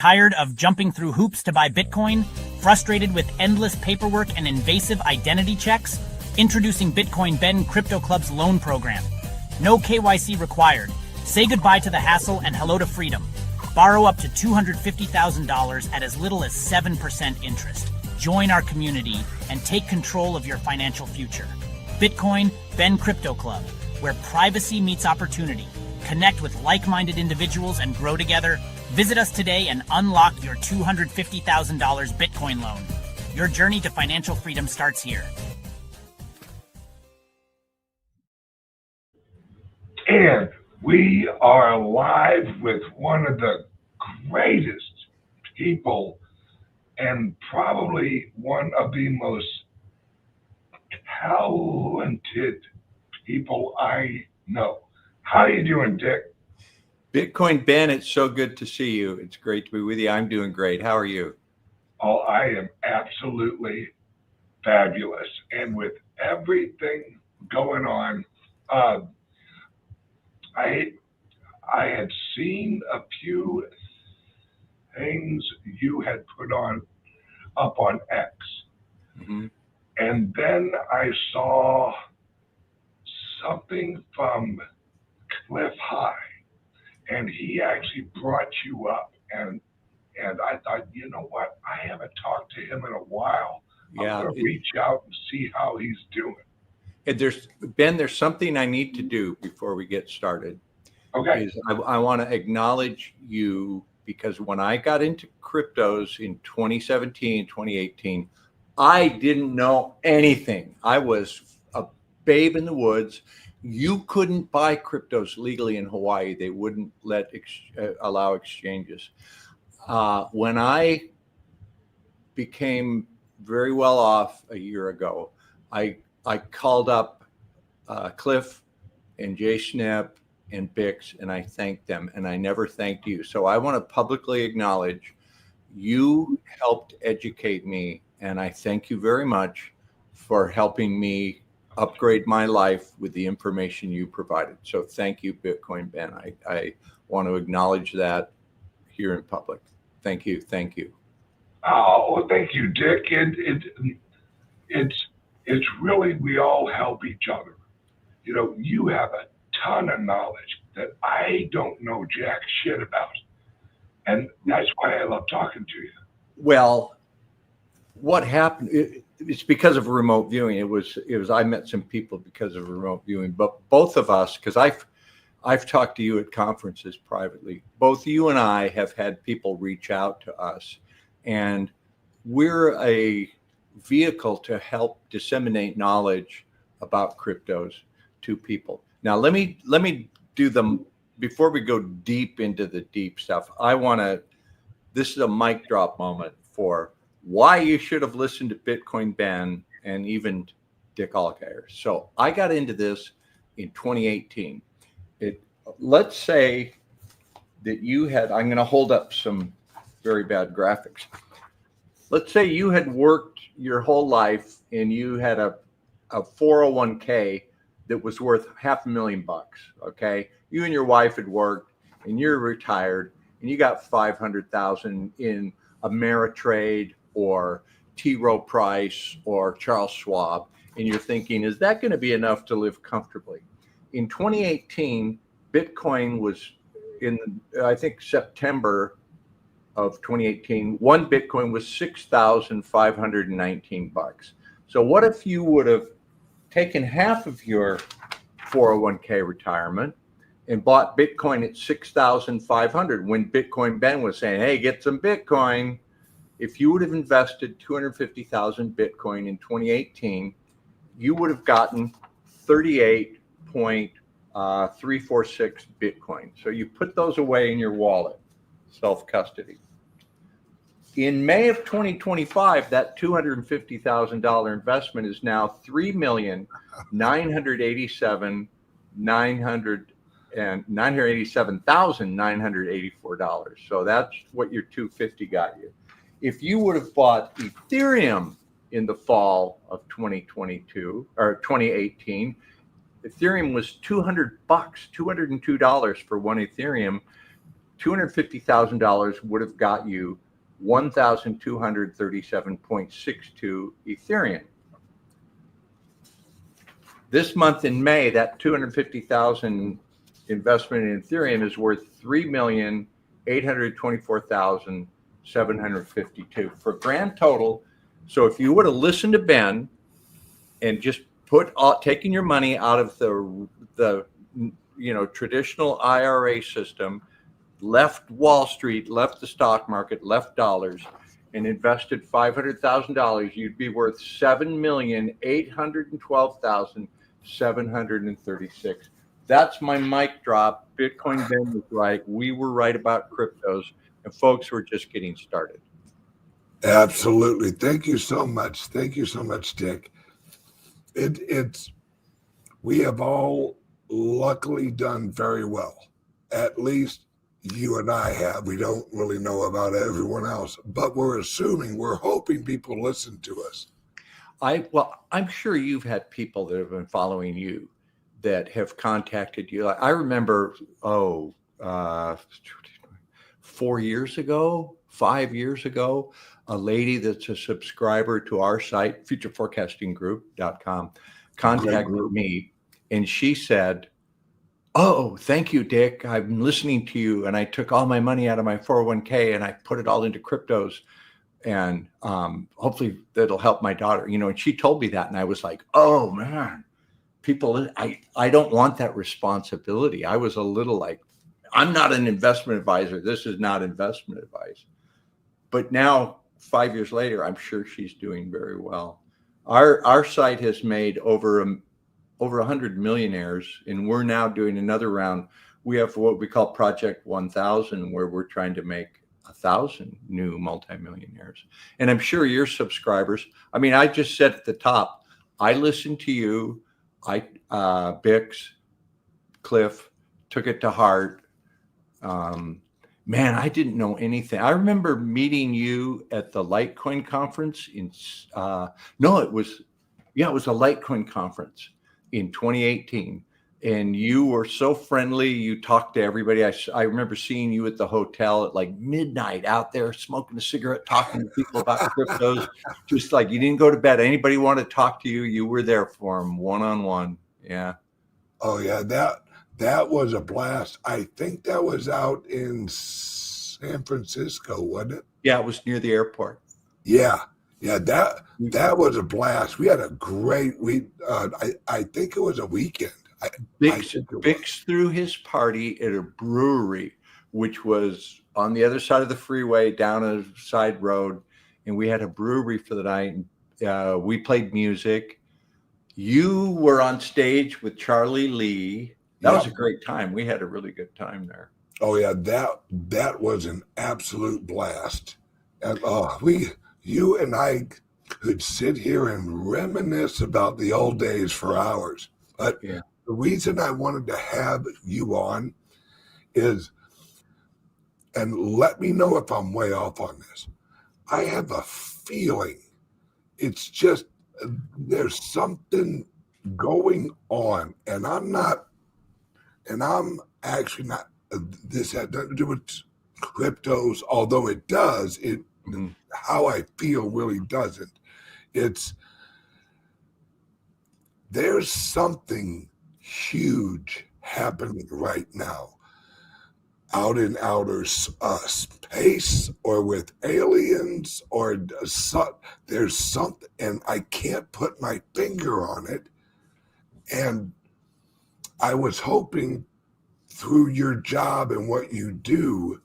Tired of jumping through hoops to buy Bitcoin? Frustrated with endless paperwork and invasive identity checks? Introducing Bitcoin Ben Crypto Club's loan program. No KYC required. Say goodbye to the hassle and hello to freedom. Borrow up to $250,000 at as little as 7% interest. Join our community and take control of your financial future. Bitcoin Ben Crypto Club, where privacy meets opportunity. Connect with like-minded individuals and grow together. Visit us today and unlock your $250,000 Bitcoin loan. Your journey to financial freedom starts here. And we are live with one of the greatest people and probably one of the most talented people I know. How are you doing, Dick? Bitcoin Ben, it's so good to see you. It's great to be with you. I'm doing great. How are you? Oh, I am absolutely fabulous. And with everything going on, I had seen a few things you had put up on X. Mm-hmm. And then I saw something from Cliff High. And he actually brought you up, and I thought, you know what? I haven't talked to him in a while. Yeah, I'm going to reach out and see how he's doing. And there's something I need to do before we get started. Okay. I want to acknowledge you because when I got into cryptos in 2017, 2018, I didn't know anything. I was a babe in the woods. You couldn't buy cryptos legally in Hawaii. They wouldn't allow exchanges. When I became very well off a year ago, I called up Cliff and Jay Schnepp and Bix, and I thanked them, and I never thanked you. So I want to publicly acknowledge you helped educate me, and I thank you very much for helping me upgrade my life with the information you provided. So thank you, Bitcoin Ben. I want to acknowledge that here in public. Thank you. Thank you. Oh, well, thank you, Dick. It's really, we all help each other. You know, you have a ton of knowledge that I don't know jack shit about. And that's why I love talking to you. Well, what happened? It's because of remote viewing. It was. I met some people because of remote viewing, but both of us, because I've talked to you at conferences privately. Both you and I have had people reach out to us, and we're a vehicle to help disseminate knowledge about cryptos to people. Now, let me do them before we go deep into the deep stuff. This is a mic drop moment for why you should have listened to Bitcoin Ben and even Dick Allgire. So I got into this in 2018. Let's say that you had, I'm going to hold up some very bad graphics. Let's say you had worked your whole life and you had a 401k that was worth $500,000. Okay. You and your wife had worked and you're retired and you got $500,000 in Ameritrade or T. Rowe Price or Charles Schwab, and you're thinking, is that going to be enough to live comfortably? In 2018, Bitcoin was I think September of 2018, one Bitcoin was $6,519. So what if you would have taken half of your 401k retirement and bought Bitcoin at 6,500 when Bitcoin Ben was saying, hey, get some Bitcoin. If you would have invested 250,000 Bitcoin in 2018, you would have gotten 38.346 Bitcoin. So you put those away in your wallet, self-custody. In May of 2025, that $250,000 investment is now $3,987,984. So that's what your 250 got you. If you would have bought Ethereum in the fall of 2022 or 2018, Ethereum was $200, $202 for one Ethereum. $250,000 would have got you 1,237.62 Ethereum. This month in May, that 250,000 investment in Ethereum is worth 3,824,752 for grand total. So if you would have listened to Ben and just taking your money out of the traditional IRA system, left Wall Street, left the stock market, left dollars, and invested $500,000, you'd be worth $7,812,736. That's my mic drop. Bitcoin Ben was right. We were right about cryptos, and folks were just getting started. Absolutely. Thank you so much. Thank you so much, Dick. We have all luckily done very well. At least you and I have. We don't really know about everyone else, but we're hoping people listen to us. I'm sure you've had people that have been following you that have contacted you. I remember, 4 years ago, 5 years ago, a lady that's a subscriber to our site, futureforecastinggroup.com, contacted me, and she said, "Oh, thank you, Dick. I'm listening to you, and I took all my money out of my 401k and I put it all into cryptos, and hopefully that'll help my daughter." And she told me that, and I was like, "Oh man, people, I don't want that responsibility." I was a little like, I'm not an investment advisor. This is not investment advice. But now, 5 years later, I'm sure she's doing very well. Our site has made over 100 millionaires, and we're now doing another round. We have what we call Project 1000, where we're trying to make 1,000 new multimillionaires. And I'm sure your subscribers, I just said at the top, I listened to you. Bix, Cliff, took it to heart. Man, I didn't know anything. I remember meeting you at the Litecoin conference it was a Litecoin conference in 2018. And you were so friendly. You talked to everybody. I remember seeing you at the hotel at like midnight out there smoking a cigarette, talking to people about cryptos. Just like you didn't go to bed. Anybody wanted to talk to you, you were there for them one-on-one. Yeah. Oh, yeah. That was a blast. I think that was out in San Francisco, wasn't it? Yeah, it was near the airport. Yeah. Yeah, that was a blast. We had a great week. I think it was a weekend. Bix threw his party at a brewery, which was on the other side of the freeway down a side road. And we had a brewery for the night. We played music. You were on stage with Charlie Lee. That was a great time. We had a really good time there. Oh, yeah, that was an absolute blast. And you and I could sit here and reminisce about the old days for hours. But the reason I wanted to have you on is, and let me know if I'm way off on this, I have a feeling it's just there's something going on, and I'm actually not, this had nothing to do with cryptos, although it does, how I feel really doesn't. There's something huge happening right now out in outer space, or with aliens, or there's something, and I can't put my finger on it. And I was hoping through your job and what you do,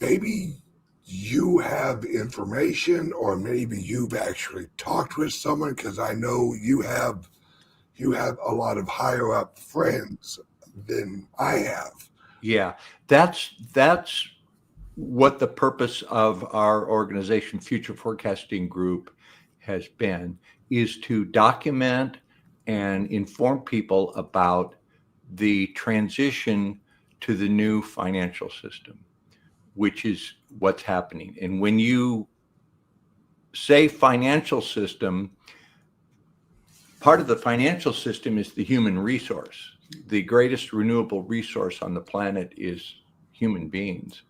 maybe you have information, or maybe you've actually talked with someone, because I know you have a lot of higher up friends than I have. Yeah, that's what the purpose of our organization, Future Forecasting Group, has been, is to document and inform people about the transition to the new financial system, which is what's happening. And when you say financial system, part of the financial system is the human resource. The greatest renewable resource on the planet is human beings.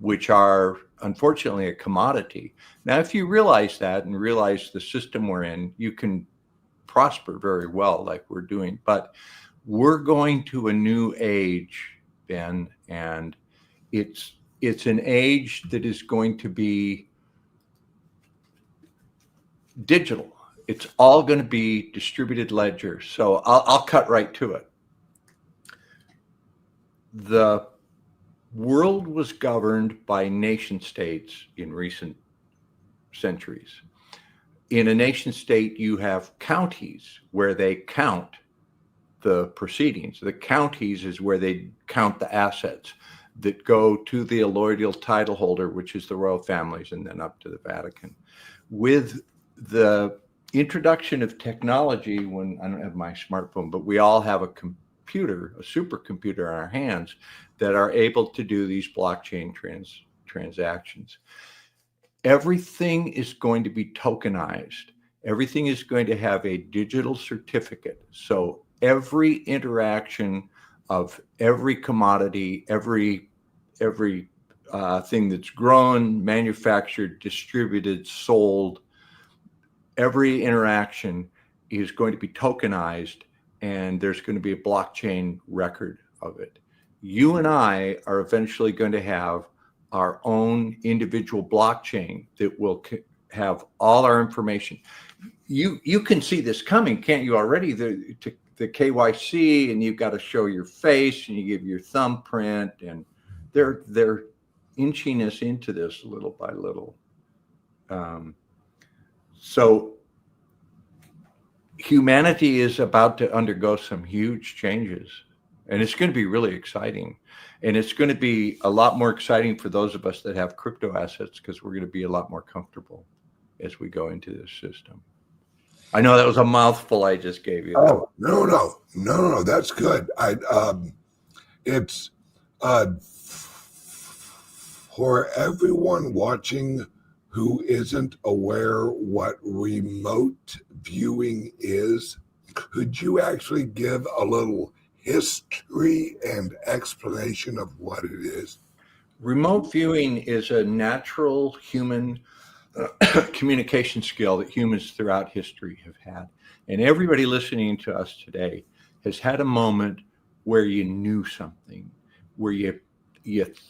which are unfortunately a commodity. Now, if you realize that and realize the system we're in, you can prosper very well like we're doing. But we're going to a new age, Ben, and it's an age that is going to be digital. It's all going to be distributed ledger. So I'll cut right to it. The world was governed by nation states in recent centuries. In a nation state, you have counties where they count the proceedings. The counties is where they count the assets that go to the allodial title holder, which is the royal families, and then up to the Vatican. With the introduction of technology, when I don't have my smartphone, but we all have a computer, a supercomputer in our hands that are able to do these blockchain transactions. Everything is going to be tokenized. Everything is going to have a digital certificate. So every interaction of every commodity, every thing that's grown, manufactured, distributed, sold, every interaction is going to be tokenized, and there's going to be a blockchain record of it. You and I are eventually going to have our own individual blockchain that will have all our information. You can see this coming, can't you already? The KYC, and you've got to show your face, and you give your thumbprint, and they're inching us into this little by little. So humanity is about to undergo some huge changes, and it's going to be really exciting. And it's going to be a lot more exciting for those of us that have crypto assets, because we're going to be a lot more comfortable as we go into this system. I know that was a mouthful I just gave you. Oh, no, that's good. It's for everyone watching who isn't aware what remote viewing is, could you actually give a little history and explanation of what it is? Remote viewing is a natural human communication skill that humans throughout history have had. And everybody listening to us today has had a moment where you knew something, where you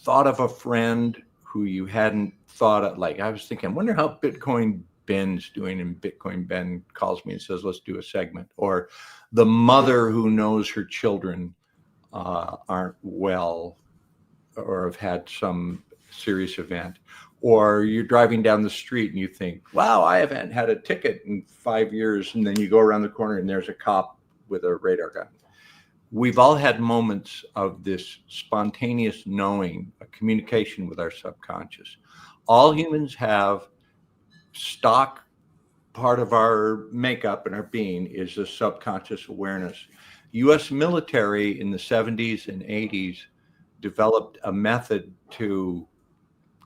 thought of a friend who you hadn't thought of. Like, I was thinking, I wonder how Bitcoin Ben's doing, and Bitcoin Ben calls me and says, let's do a segment. Or the mother who knows her children aren't well or have had some serious event. Or you're driving down the street and you think, wow, I haven't had a ticket in 5 years. And then you go around the corner and there's a cop with a radar gun. We've all had moments of this spontaneous knowing, a communication with our subconscious. All humans have stock. Part of our makeup and our being is a subconscious awareness. U.S. military in the 70s and 80s developed a method to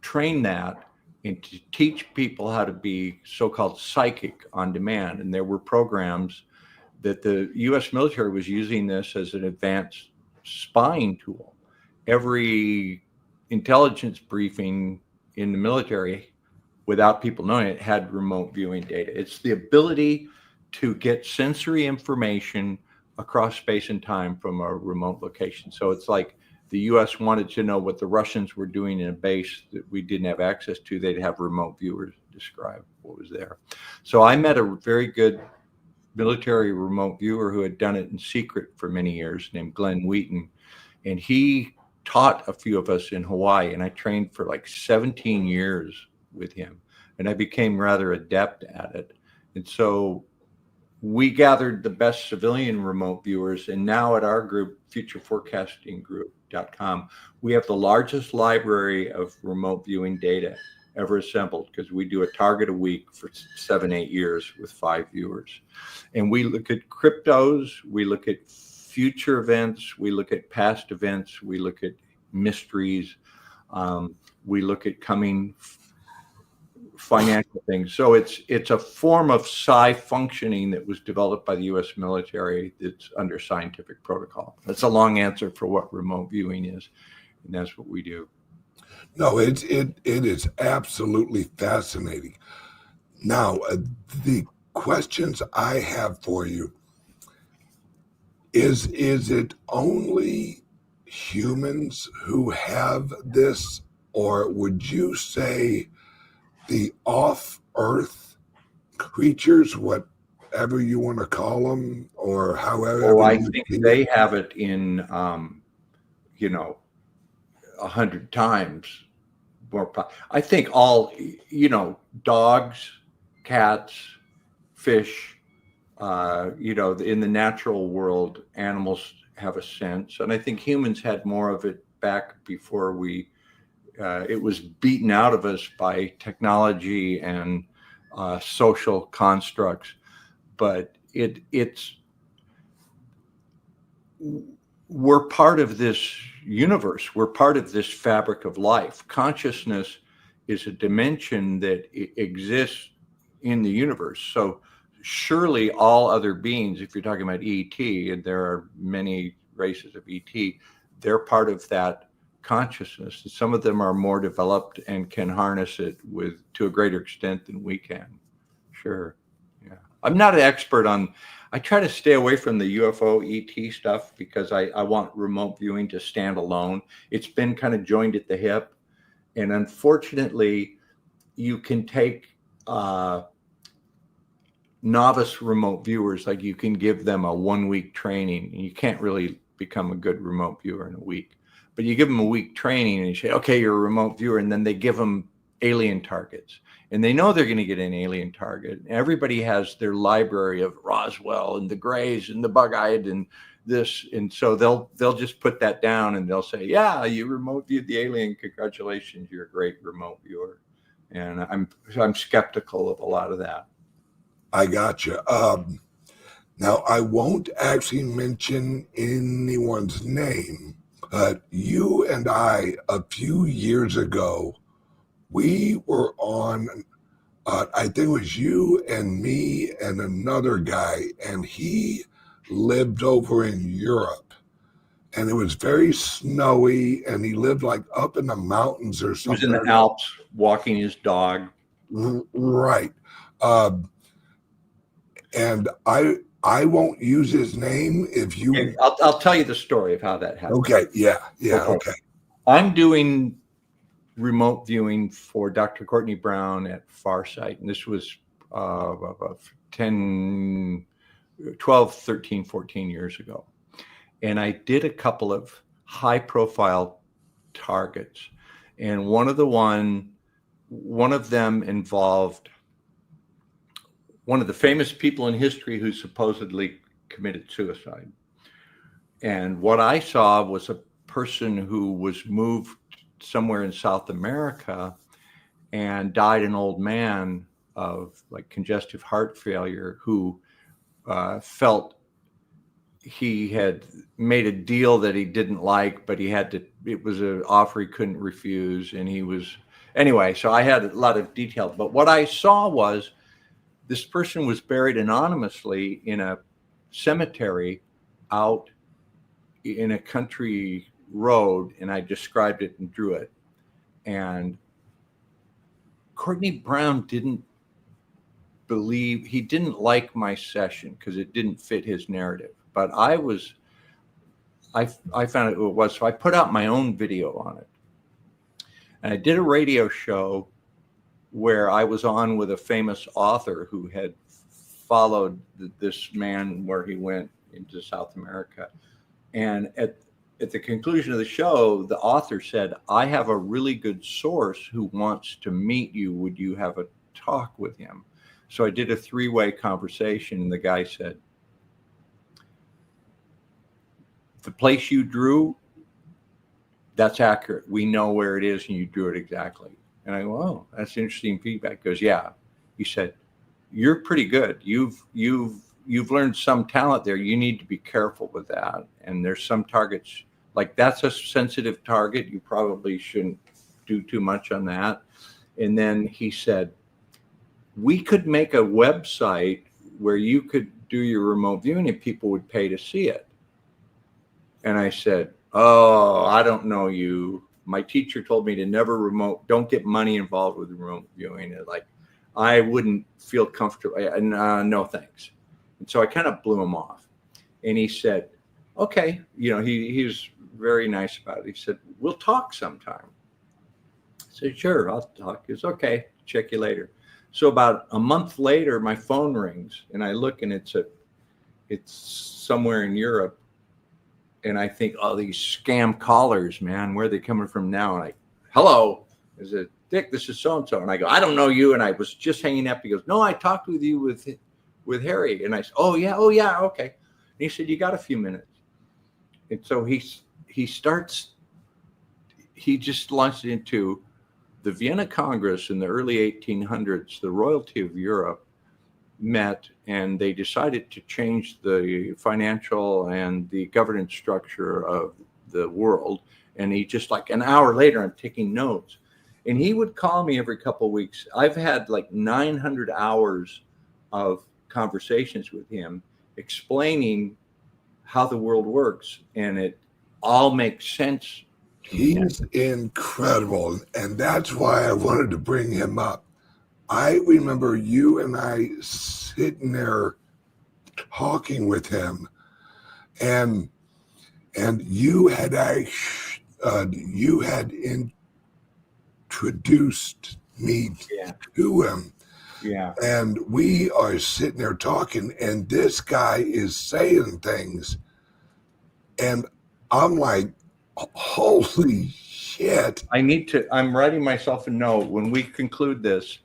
train that and to teach people how to be so-called psychic on demand. And there were programs that the U.S. military was using this as an advanced spying tool. Every intelligence briefing in the military, without people knowing it, had remote viewing data. It's the ability to get sensory information across space and time from a remote location. So it's like the U.S. wanted to know what the Russians were doing in a base that we didn't have access to. They'd have remote viewers describe what was there. So I met a very good military remote viewer who had done it in secret for many years, named Glenn Wheaton. And he taught a few of us in Hawaii, and I trained for like 17 years with him, and I became rather adept at it. And so we gathered the best civilian remote viewers, and now at our group, futureforecastinggroup.com, we have the largest library of remote viewing data ever assembled, because we do a target a week for 7-8 years with 5 viewers. And we look at cryptos, we look at future events, we look at past events, we look at mysteries, we look at coming financial things. So it's a form of psi functioning that was developed by the U.S. military that's under scientific protocol. That's a long answer for what remote viewing is, and that's what we do. No, it is absolutely fascinating. Now, the questions I have for you is it only humans who have this, or would you say the off-Earth creatures, whatever you want to call them, or however Oh, I you think see they it? have it in, 100 times more. I think all, dogs, cats, fish, in the natural world, animals have a sense. And I think humans had more of it back before it was beaten out of us by technology and social constructs. But we're part of this universe. We're part of this fabric of life. Consciousness is a dimension that exists in the universe. So surely all other beings, if you're talking about ET, and there are many races of ET, they're part of that consciousness. Some of them are more developed and can harness it to a greater extent than we can. Sure. Yeah. I'm not an expert I try to stay away from the UFO ET stuff because I want remote viewing to stand alone. It's been kind of joined at the hip. And unfortunately, you can take novice remote viewers, like you can give them a 1-week training, and you can't really become a good remote viewer in a week. But you give them a week training and you say, okay, you're a remote viewer. And then they give them alien targets. And they know they're going to get an alien target. Everybody has their library of Roswell and the Greys and the Bug-eyed and this. And so they'll just put that down and they'll say, yeah, you remote viewed the alien. Congratulations, you're a great remote viewer. And I'm skeptical of a lot of that. I gotcha. Now, I won't actually mention anyone's name, but you and I, a few years ago, we were on, I think it was you and me and another guy, and he lived over in Europe. And it was very snowy, and he lived like up in the mountains or He was something. in the Alps walking his dog. Right. And I won't use his name if you. Okay, I'll tell you the story of how that happened. Okay. Yeah. Okay. I'm doing remote viewing for Dr. Courtney Brown at Farsight. And this was 12, 13, 14 years ago. And I did a couple of high profile targets. And one of them involved one of the famous people in history who supposedly committed suicide. And what I saw was a person who was moved somewhere in South America and died an old man of like congestive heart failure, who felt he had made a deal that he didn't like, but it was an offer he couldn't refuse. And anyway, so I had a lot of detail, but what I saw was this person was buried anonymously in a cemetery out in a country road, and I described it and drew it. And Courtney Brown didn't like my session because it didn't fit his narrative. But I found it was, so I put out my own video on it. And I did a radio show where I was on with a famous author who had followed this man where he went into South America. And at the conclusion of the show, the author said, I have a really good source who wants to meet you. Would you have a talk with him? So I did a 3-way conversation, and the guy said, the place you drew, that's accurate. We know where it is, and you drew it exactly. And I go, oh, that's interesting feedback. He goes, yeah. He said, you're pretty good. You've learned some talent there. You need to be careful with that. And there's some targets, like that's a sensitive target. You probably shouldn't do too much on that. And then he said, we could make a website where you could do your remote viewing and people would pay to see it. And I said, oh, I don't know you. My teacher told me to never don't get money involved with remote viewing. Like, I wouldn't feel comfortable. No, thanks. And so I kind of blew him off. And he said, okay, he was very nice about it. He said, we'll talk sometime. I said, sure, I'll talk. He said, okay, check you later. So about a month later, my phone rings and I look and it's somewhere in Europe. And I think, oh, these scam callers, man, where are they coming from now? And I, hello, is it Dick? This is so-and-so. And I go, I don't know you. And I was just hanging up. He goes, no, I talked with you with Harry. And I said, oh yeah, okay. And he said, you got a few minutes. And so he just launched into the Vienna Congress in the early 1800s. The royalty of Europe met and they decided to change the financial and the governance structure of the world. And he just, like an hour later, I'm taking notes. And he would call me every couple of weeks. I've had like 900 hours of conversations with him explaining how the world works. And it all makes sense. He's incredible. And that's why I wanted to bring him up. I remember you and I sitting there talking with him, and you had introduced me to him. Yeah. And we are sitting there talking, and this guy is saying things, and I'm like, holy shit. I'm writing myself a note. When we conclude this,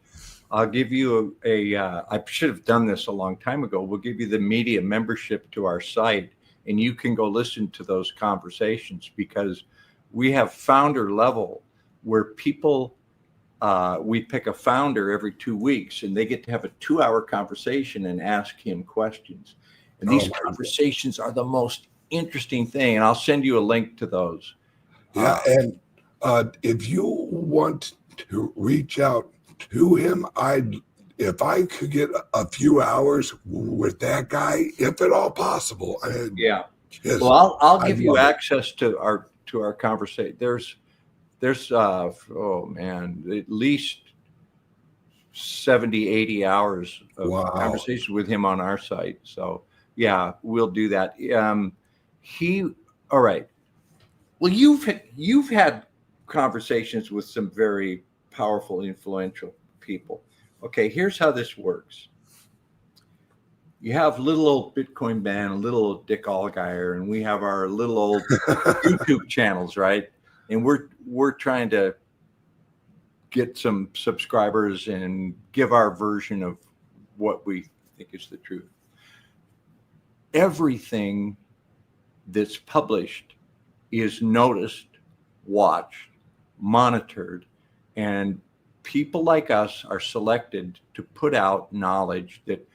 I'll give you I should have done this a long time ago. We'll give you the media membership to our site, and you can go listen to those conversations, because we have founder level where people, we pick a founder every 2 weeks and they get to have a 2-hour conversation and ask him questions. And these conversations are the most interesting thing. And I'll send you a link to those. Yeah. And if you want to reach out to him, if I could get a few hours with that guy, if at all possible. Well, I'll give you access to our conversation. There's oh man, at least 70, 80 hours of conversation with him on our site. So yeah, we'll do that. All right. Well, you've had conversations with some very powerful, influential people. Okay, here's how this works. You have little old Bitcoin Ben, little old Dick Allgire, and we have our little old YouTube channels, right? And we're trying to get some subscribers and give our version of what we think is the truth. Everything that's published is noticed, watched, monitored, and people like us are selected to put out knowledge that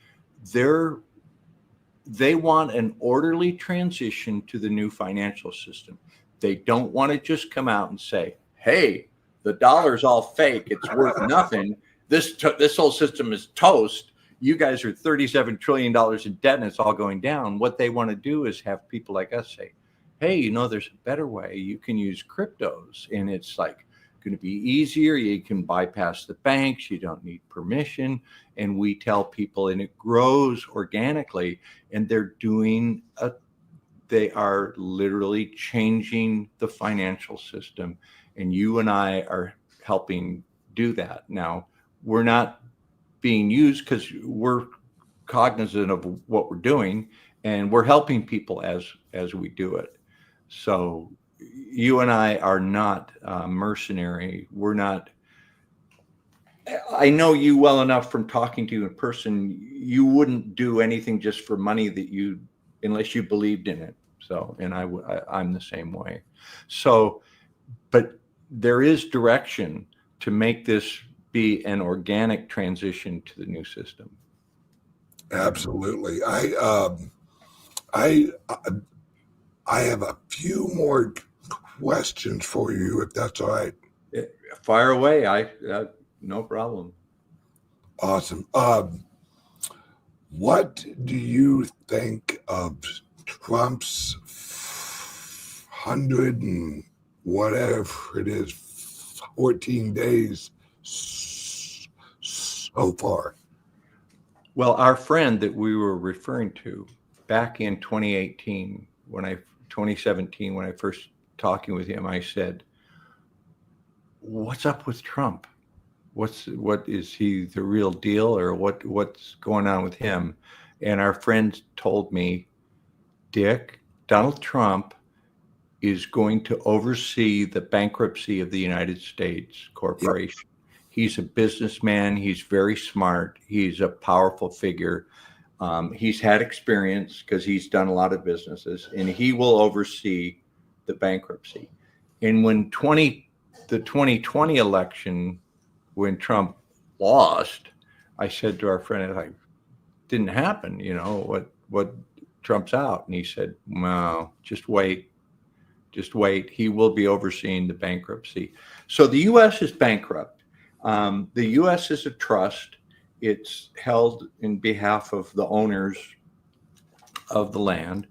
they want an orderly transition to the new financial system. They don't want to just come out and say, hey, the dollar's all fake, it's worth nothing, this whole system is toast, you guys are $37 trillion in debt and it's all going down. What they want to do is have people like us say, hey, there's a better way. You can use cryptos and it's like going to be easier. You can bypass the banks. You don't need permission. And we tell people, and it grows organically, and they are literally changing the financial system. And you and I are helping do that. Now, we're not being used because we're cognizant of what we're doing, and we're helping people as we do it. So you and I are not mercenary. We're not. I know you well enough from talking to you in person. You wouldn't do anything just for money unless you believed in it. So, and I'm the same way. So, but there is direction to make this be an organic transition to the new system. Absolutely. I have a few more questions for you, if that's all right. Fire away. No problem. Awesome. What do you think of Trump's $150 whatever it is, 14 days so far. Well, our friend that we were referring to back in 2017, when I first talking with him, I said, "What's up with Trump? What is he the real deal, or what's going on with him?" And our friend told me, "Dick, Donald Trump is going to oversee the bankruptcy of the United States corporation. Yep. He's a businessman. He's very smart. He's a powerful figure. He's had experience because he's done a lot of businesses, and he will oversee the bankruptcy." And when the 2020 election, when Trump lost, I said to our friend, "Like, didn't happen, you know, what Trump's out." And he said, "Well, just wait. He will be overseeing the bankruptcy." So the U.S. is bankrupt. The U.S. is a trust. It's held in behalf of the owners of the land,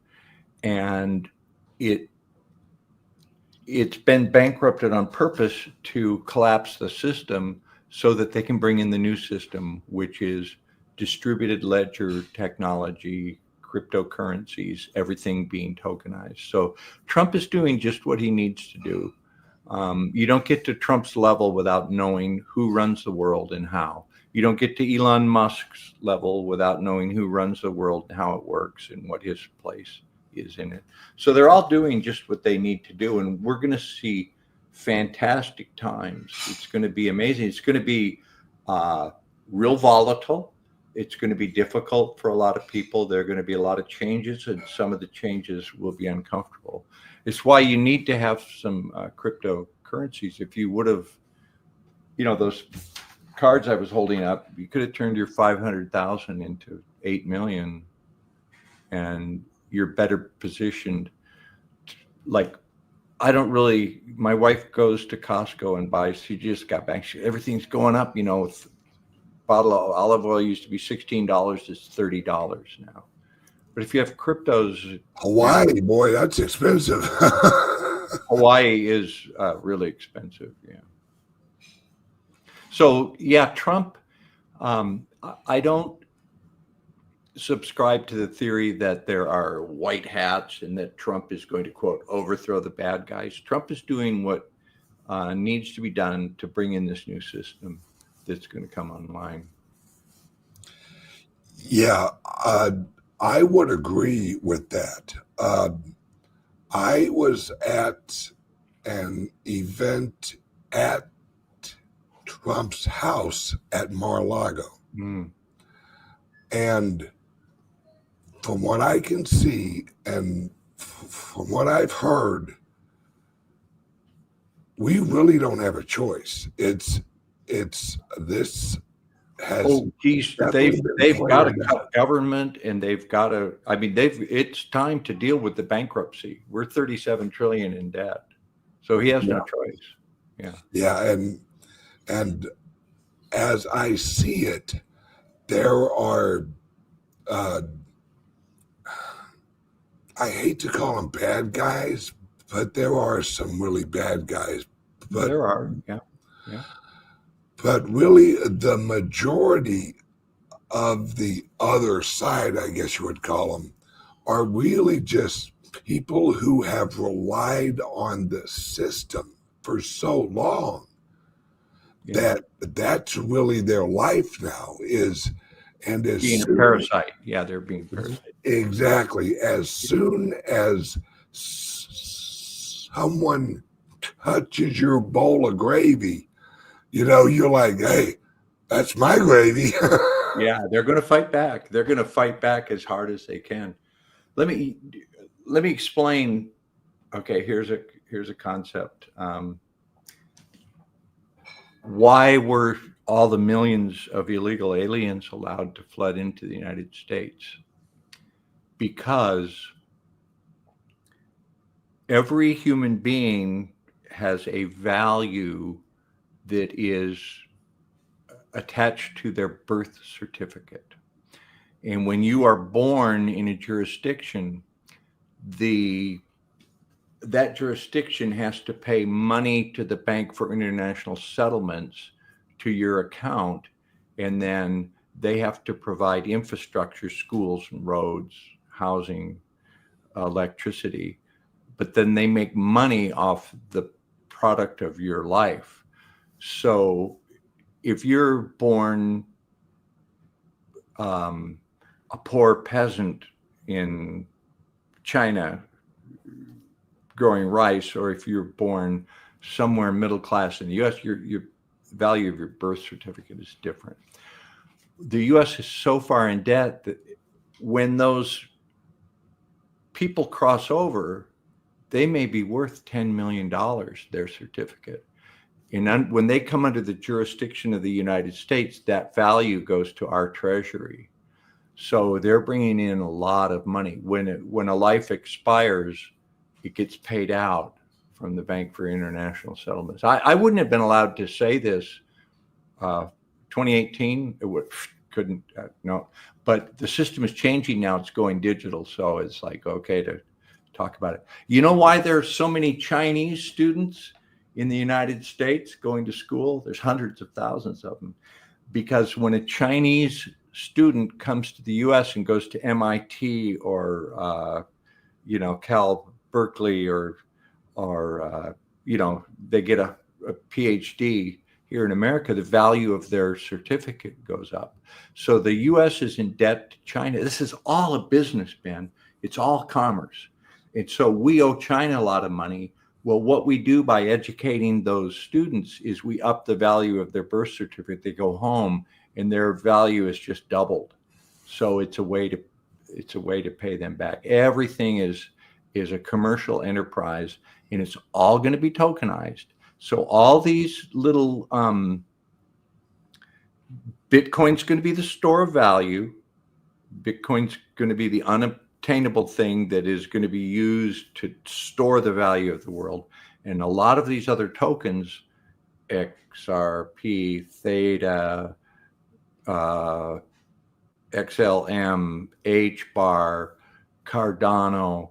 and it's been bankrupted on purpose to collapse the system so that they can bring in the new system, which is distributed ledger technology, cryptocurrencies, everything being tokenized. So Trump is doing just what he needs to do. You don't get to Trump's level without knowing who runs the world and how. You don't get to Elon Musk's level without knowing who runs the world and how it works and what his place is in it. So they're all doing just what they need to do. And we're going to see fantastic times. It's going to be amazing. It's going to be real volatile. It's going to be difficult for a lot of people. There are going to be a lot of changes, and some of the changes will be uncomfortable. It's why you need to have some cryptocurrencies. If you would have, you know, those cards I was holding up, you could have turned your 500,000 into 8 million, and you're better positioned. Like, my wife goes to Costco and buys, she just got back, everything's going up, you know, bottle of olive oil used to be $16, it's $30 now. But if you have cryptos, Hawaii, boy, that's expensive. Hawaii is really expensive. Yeah. So yeah, Trump. I don't subscribe to the theory that there are white hats and that Trump is going to, quote, overthrow the bad guys. Trump is doing what needs to be done to bring in this new system that's going to come online. Yeah, I would agree with that. I was at an event at Trump's house at Mar-a-Lago. Mm. And from what I can see and from what I've heard, we really don't have a choice. It's this has. Oh, geez, they've got to cut government, and they've got to. I mean, it's time to deal with the bankruptcy. We're 37 trillion in debt, so he has no choice. Yeah, yeah, and as I see it, there are. I hate to call them bad guys, but there are some really bad guys. But there are, yeah. But really, the majority of the other side, I guess you would call them, are really just people who have relied on the system for so long that that's really their life now is. And as being a parasite. Yeah, they're being parasite. Exactly. As soon as someone touches your bowl of gravy, you know, you're like, hey, that's my gravy. Yeah, they're going to fight back. They're going to fight back as hard as they can. Let me explain. Okay, here's a concept. Why were all the millions of illegal aliens allowed to flood into the United States? Because every human being has a value that is attached to their birth certificate. And when you are born in a jurisdiction, the that jurisdiction has to pay money to the Bank for International Settlements to your account, and then they have to provide infrastructure, schools and roads, housing, electricity, but then they make money off the product of your life. So if you're born a poor peasant in China growing rice, or if you're born somewhere middle class in the US, your value of your birth certificate is different. The US is so far in debt that when those people cross over, they may be worth $10 million, their certificate. And when they come under the jurisdiction of the United States, that value goes to our treasury. So they're bringing in a lot of money. When a life expires, it gets paid out from the Bank for International Settlements. I wouldn't have been allowed to say this 2018. Couldn't no, but the system is changing now. It's going digital, so it's like okay to talk about it. You know why there's so many Chinese students in the United States going to school? There's hundreds of thousands of them, because when a Chinese student comes to the U.S. and goes to MIT or Cal Berkeley or they get a PhD here in America, the value of their certificate goes up. So the U.S. is in debt to China. This is all a business, Ben. It's all commerce. And so we owe China a lot of money. Well, what we do by educating those students is we up the value of their birth certificate. They go home and their value is just doubled. So it's a way to pay them back. Everything is a commercial enterprise, and it's all going to be tokenized. So all these little Bitcoin's going to be the store of value. Bitcoin's going to be the unobtainable thing that is going to be used to store the value of the world. And a lot of these other tokens, XRP, Theta, XLM, HBAR, Cardano,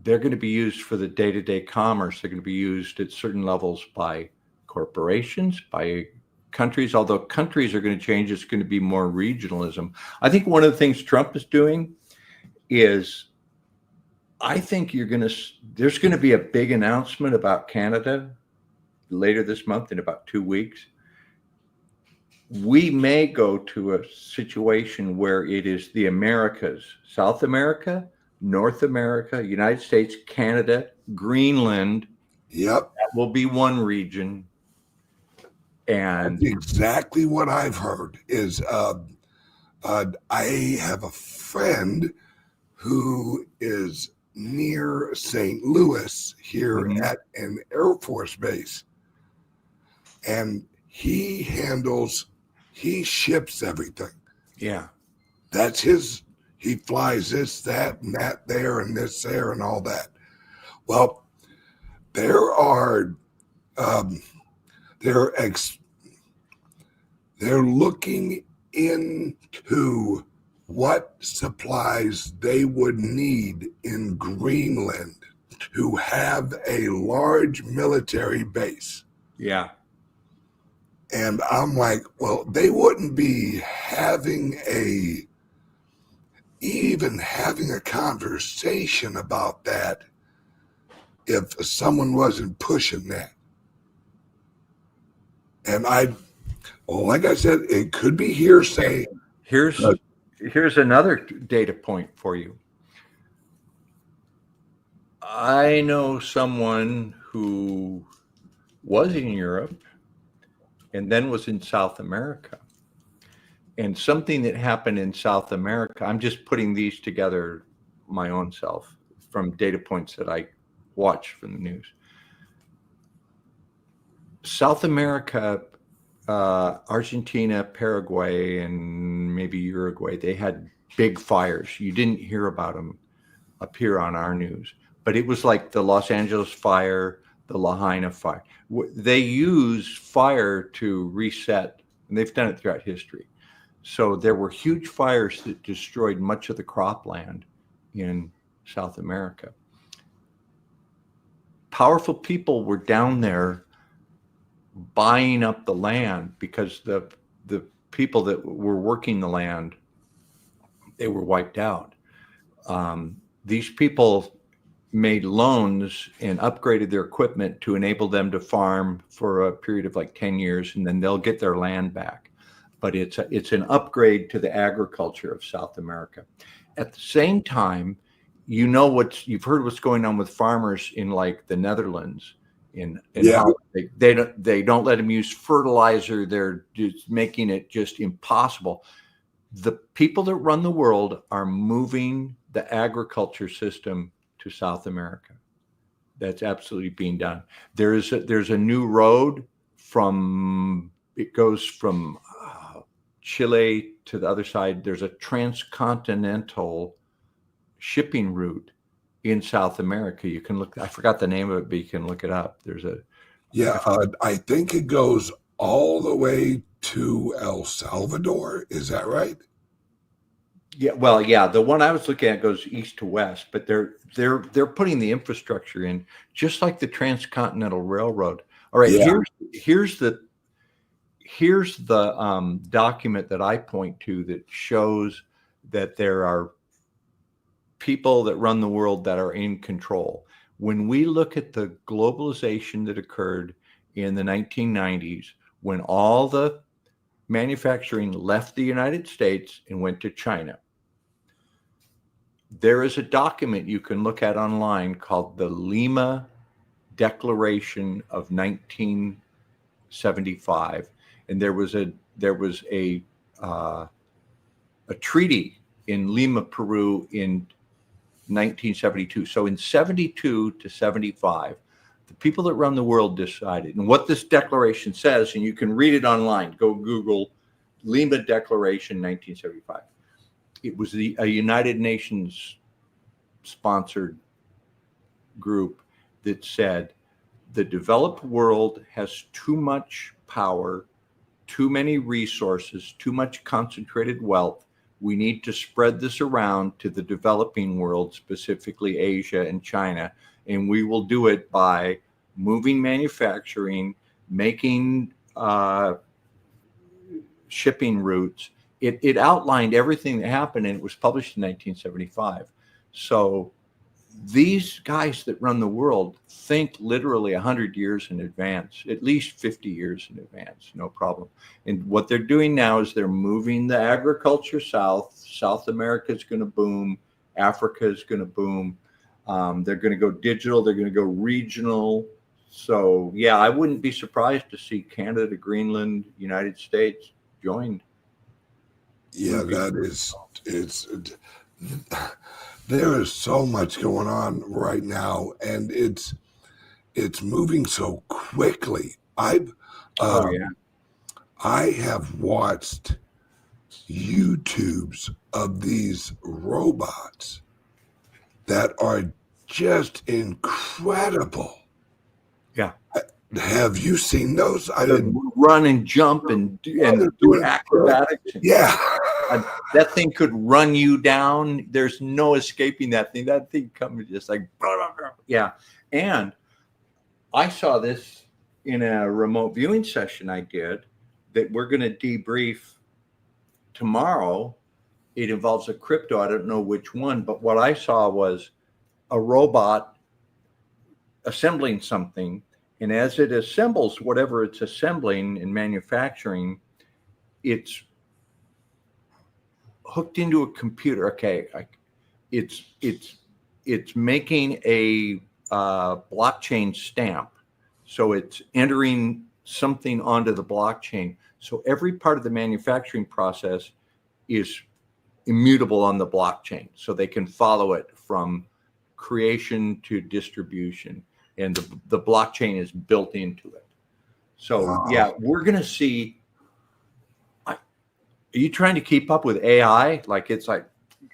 they're going to be used for the day-to-day commerce. They're going to be used at certain levels by corporations, by countries, although countries are going to change. It's going to be more regionalism. I think one of the things Trump is doing is, I think there's going to be a big announcement about Canada later this month, in about 2 weeks. We may go to a situation where it is the Americas, South America, North America, United States, Canada, Greenland. Yep. That will be one region. And that's exactly what I've heard is I have a friend who is near St. Louis here at an Air Force base. And he ships everything. Yeah. That's he flies this, that, and that there, and this there, and all that. Well, they're looking into what supplies they would need in Greenland to have a large military base. Yeah. And I'm like, well, they wouldn't be even having a conversation about that if someone wasn't pushing that. And like I said, it could be hearsay. Here's another data point for you. I know someone who was in Europe and then was in South America. And something that happened in South America, I'm just putting these together my own self from data points that I watch from the news. South America, Argentina, Paraguay, and maybe Uruguay, they had big fires. You didn't hear about them appear on our news, but it was like the Los Angeles fire, the Lahaina fire. They use fire to reset, and they've done it throughout history. So there were huge fires that destroyed much of the cropland in South America. powerful people were down there buying up the land because the people that were working the land, they were wiped out. These people made loans and upgraded their equipment to enable them to farm for a period of like 10 years, and then they'll get their land back. But it's an upgrade to the agriculture of South America. At the same time, you've heard what's going on with farmers in like the Netherlands, and how they don't let them use fertilizer. They're just making it just impossible. The people that run the world are moving the agriculture system to South America. That's absolutely being done. There's a new road it goes from Chile to the other side. There's a transcontinental shipping route in South America. You can look, I forgot the name of it, but you can look it up. I think it goes all the way to El Salvador. Is that right? Yeah, well, yeah, the one I was looking at goes east to west, but they're putting the infrastructure in just like the Transcontinental Railroad. All right, here's the document that I point to that shows that there are people that run the world that are in control. When we look at the globalization that occurred in the 1990s, when all the manufacturing left the United States and went to China, there is a document you can look at online called the Lima Declaration of 1975, and there was a treaty in Lima, Peru in 1972. So in 72 to 75, the people that run the world decided, and what this declaration says, and you can read it online, go Google Lima Declaration 1975. It was a United Nations sponsored group that said the developed world has too much power, too many resources, too much concentrated wealth. We need to spread this around to the developing world, specifically Asia and China. And we will do it by moving manufacturing, making shipping routes. It outlined everything that happened, and it was published in 1975. So these guys that run the world think literally 100 years in advance, at least 50 years in advance, no problem. And what they're doing now is they're moving the agriculture south. South America is going to boom. Africa is going to boom. They're going to go digital. They're going to go regional. So, yeah, I wouldn't be surprised to see Canada, Greenland, United States joined. Yeah, there is so much going on right now, and it's moving so quickly. I have watched YouTubes of these robots that are just incredible. Yeah. Have you seen those? I didn't run and jump and do acrobatics. Yeah. That thing could run you down. There's no escaping that thing. That thing comes just like, blah, blah, blah. Yeah. And I saw this in a remote viewing session I did that we're going to debrief tomorrow. It involves a crypto. I don't know which one, but what I saw was a robot assembling something. And as it assembles whatever it's assembling and manufacturing, it's hooked into a computer. Okay, it's making a blockchain stamp, so it's entering something onto the blockchain. So every part of the manufacturing process is immutable on the blockchain, so they can follow it from creation to distribution. And the blockchain is built into it. So, yeah, we're going to see. Are you trying to keep up with AI? Like, it's like,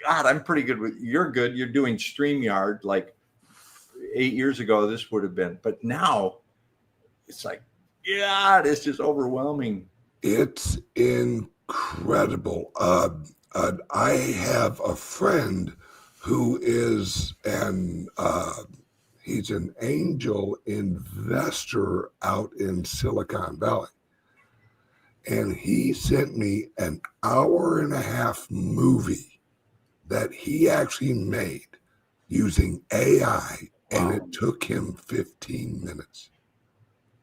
God, I'm pretty good with, you're good. You're doing StreamYard. Like 8 years ago, this would have been. But now it's like, God, it's just overwhelming. It's incredible. I have a friend who is He's an angel investor out in Silicon Valley. And he sent me an 1.5-hour movie that he actually made using AI, and it took him 15 minutes.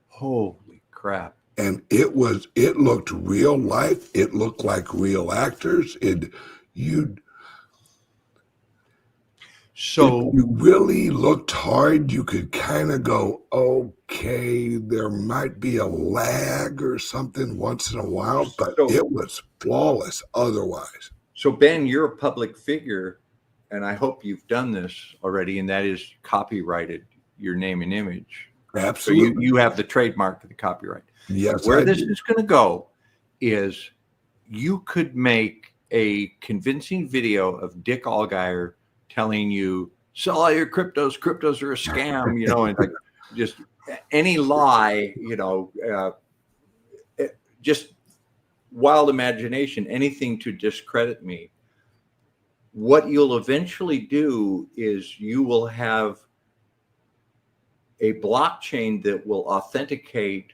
Holy crap. And it looked real life. It looked like real actors. So if you really looked hard, you could kind of go, okay, there might be a lag or something once in a while, but it was flawless otherwise. So Ben, you're a public figure, and I hope you've done this already, and that is copyrighted your name and image. Absolutely. So you have the trademark of the copyright. Yes. Where this is going to go is you could make a convincing video of Dick Allgire telling you, sell all your cryptos. Cryptos are a scam, you know, and like just any lie, you know, just wild imagination, anything to discredit me. What you'll eventually do is you will have a blockchain that will authenticate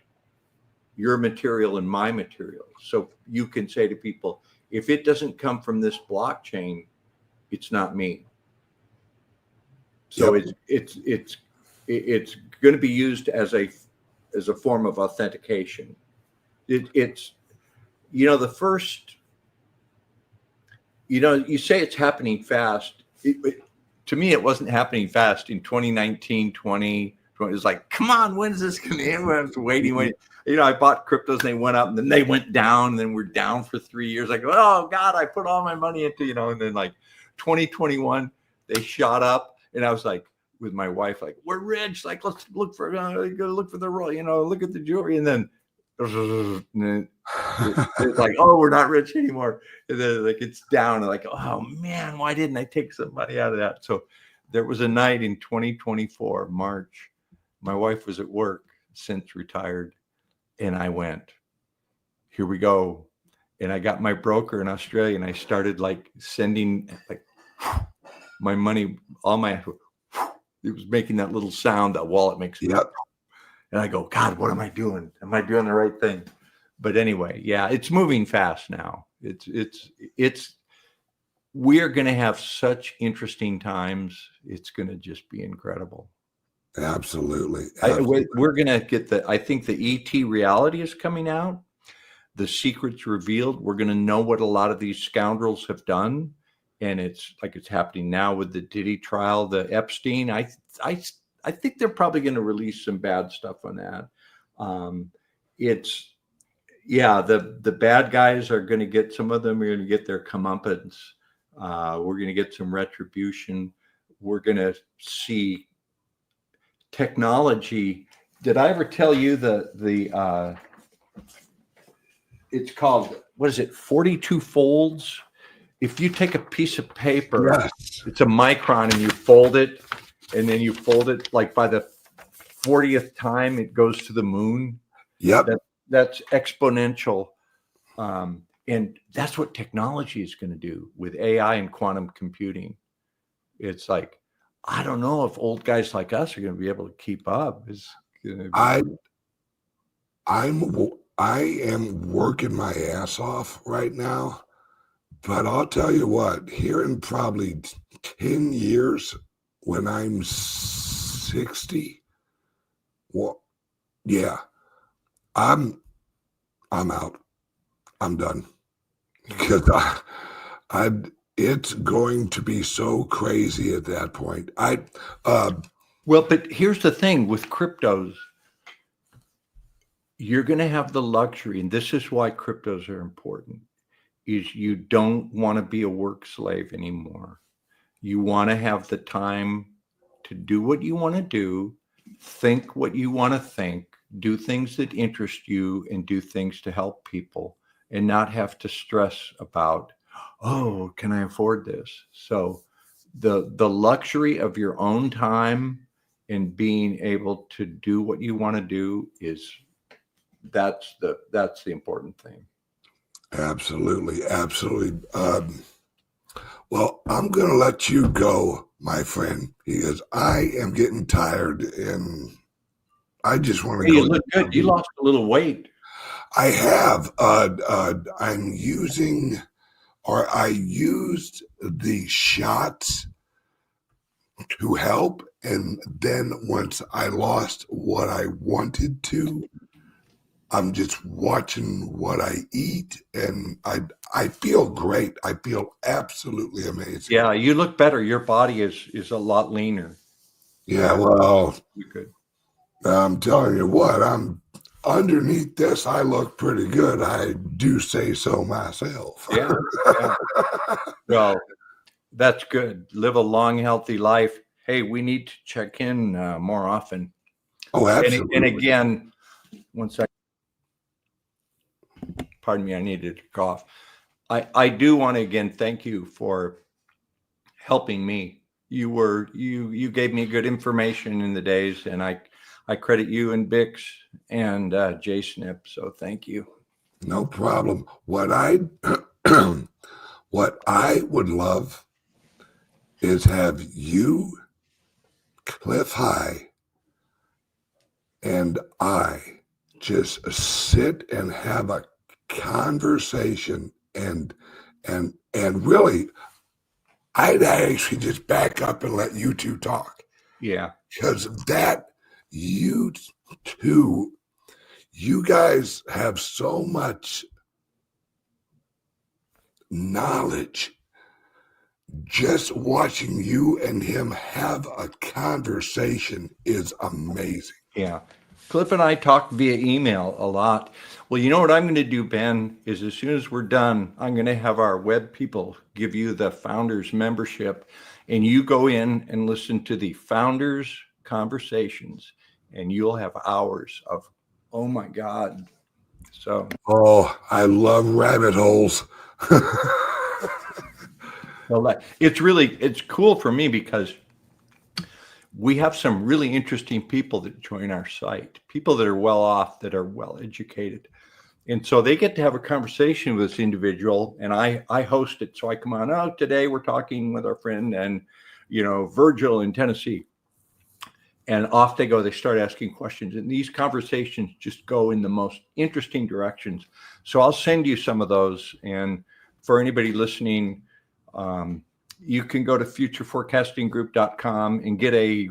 your material and my material. So you can say to people, if it doesn't come from this blockchain, it's not me. So Yep. it's going to be used as a form of authentication. It's, you know, the first, you know, you say it's happening fast. To me, it wasn't happening fast in 2019, 2020. It was like, come on, when is this going to end? I was waiting. You know, I bought cryptos and they went up and then they went down. And then we're down for 3 years. Like, oh God, I put all my money into, you know, and then like 2021, they shot up. And I was like, with my wife, like, we're rich. Like, let's look for, go look for the roll, you know, look at the jewelry. And then it's like, oh, we're not rich anymore. And then like, it's down. And like, oh man, why didn't I take some money out of that? So there was a night in 2024, March, my wife was at work, since retired. And I went, here we go. And I got my broker in Australia and I started like sending like my money, it was making that little sound that wallet makes. Yep. And I go, God, what am I doing? Am I doing the right thing? But anyway, yeah, it's moving fast now. We're going to have such interesting times. It's going to just be incredible. Absolutely. We're going to get I think the ET reality is coming out. The secrets revealed. We're going to know what a lot of these scoundrels have done. And it's like it's happening now with the Diddy trial, the Epstein. I think they're probably going to release some bad stuff on that. The bad guys are going to get, some of them are going to get their comeuppance. We're going to get some retribution. We're going to see technology. Did I ever tell you it's called, what is it, 42 folds? If you take a piece of paper, yes, it's a micron, and you fold it, and then you fold it like by the 40th time, it goes to the moon. Yep. That's exponential. And that's what technology is going to do with AI and quantum computing. It's like, I don't know if old guys like us are going to be able to keep up. I am working my ass off right now. But I'll tell you what, here in probably 10 years, when I'm 60, well, yeah, I'm out. I'm done. Because it's going to be so crazy at that point. Well, but here's the thing with cryptos. You're going to have the luxury, and this is why cryptos are important, is you don't want to be a work slave anymore. You want to have the time to do what you want to do, think what you want to think, do things that interest you, and do things to help people, and not have to stress about, oh, can I afford this? So the luxury of your own time and being able to do what you want to do that's the important thing. Absolutely. Absolutely. Well, I'm going to let you go, my friend. He goes, I am getting tired and I just want to Hey, go. you look good. You lost a little weight. I have. I'm using, or I used the shots to help. And then once I lost what I wanted to, I'm just watching what I eat, and I feel great. I feel absolutely amazing. Yeah, you look better. Your body is a lot leaner. Yeah, well, You're good. I'm telling you what, I'm underneath this. I look pretty good. I do say so myself. Yeah. Well, that's good. Live a long, healthy life. Hey, we need to check in more often. Oh, absolutely. And again, one second. Pardon me, I needed to cough. I do want to again thank you for helping me. You gave me good information in the days, and I credit you and Bix and JSNIP. So thank you. No problem. What I would love is have you, Cliff High, and I just sit and have a conversation and really I'd actually just back up and let you two talk. Yeah. Because that you two, you guys have so much knowledge. Just watching you and him have a conversation is amazing. Yeah. Cliff and I talk via email a lot. Well, you know what I'm going to do, Ben, is as soon as we're done, I'm going to have our web people give you the Founders membership, and you go in and listen to the Founders conversations, and you'll have hours of, oh my God. So. Oh, I love rabbit holes. Well, it's cool for me because we have some really interesting people that join our site, people that are well off, that are well educated. And so they get to have a conversation with this individual, and I host it. So I come on out today. We're talking with our friend and, Virgil in Tennessee, and off they go. They start asking questions, and these conversations just go in the most interesting directions. So I'll send you some of those. And for anybody listening, you can go to futureforecastinggroup.com and get a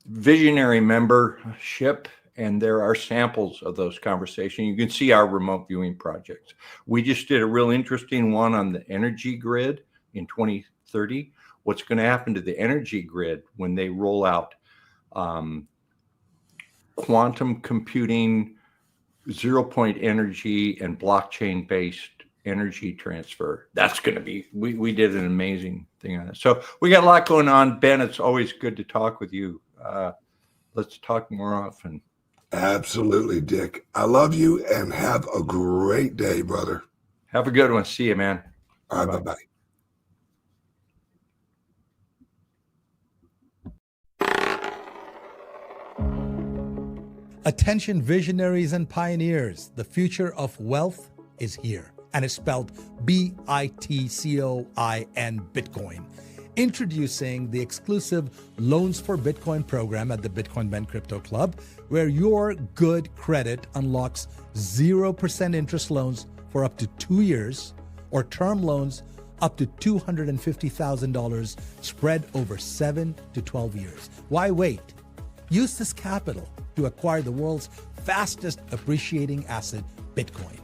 visionary membership, and there are samples of those conversations. You can see our remote viewing projects. We just did a real interesting one on the energy grid in 2030. What's going to happen to the energy grid when they roll out quantum computing, zero-point energy, and blockchain-based energy transfer? That's going to be, we did an amazing thing on it. So we got a lot going on. Ben, it's always good to talk with you. Let's talk more often. Absolutely, Dick. I love you, and have a great day, brother. Have a good one. See you, man. All right, bye-bye. Attention visionaries and pioneers, the future of wealth is here, and it's spelled BITCOIN, Bitcoin. Introducing the exclusive Loans for Bitcoin program at the Bitcoin Ben Crypto Club, where your good credit unlocks 0% interest loans for up to 2 years, or term loans up to $250,000 spread over 7 to 12 years. Why wait? Use this capital to acquire the world's fastest appreciating asset, Bitcoin.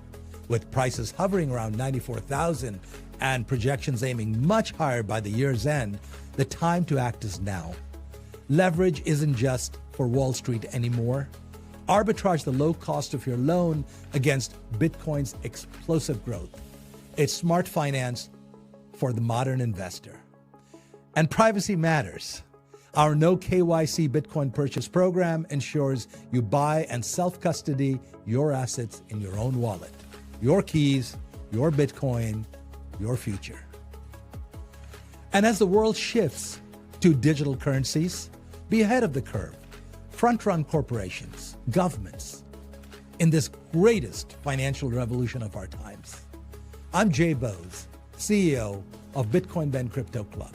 With prices hovering around 94,000 and projections aiming much higher by the year's end, the time to act is now. Leverage isn't just for Wall Street anymore. Arbitrage the low cost of your loan against Bitcoin's explosive growth. It's smart finance for the modern investor. And privacy matters. Our no KYC Bitcoin purchase program ensures you buy and self-custody your assets in your own wallet. Your keys, your Bitcoin, your future. And as the world shifts to digital currencies, be ahead of the curve. Front-run corporations, governments, in this greatest financial revolution of our times. I'm Jay Bose, CEO of Bitcoin Ben Crypto Club.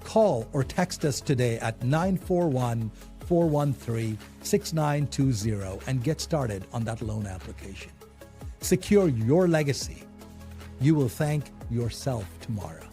Call or text us today at 941-413-6920 and get started on that loan application. Secure your legacy. You will thank yourself tomorrow.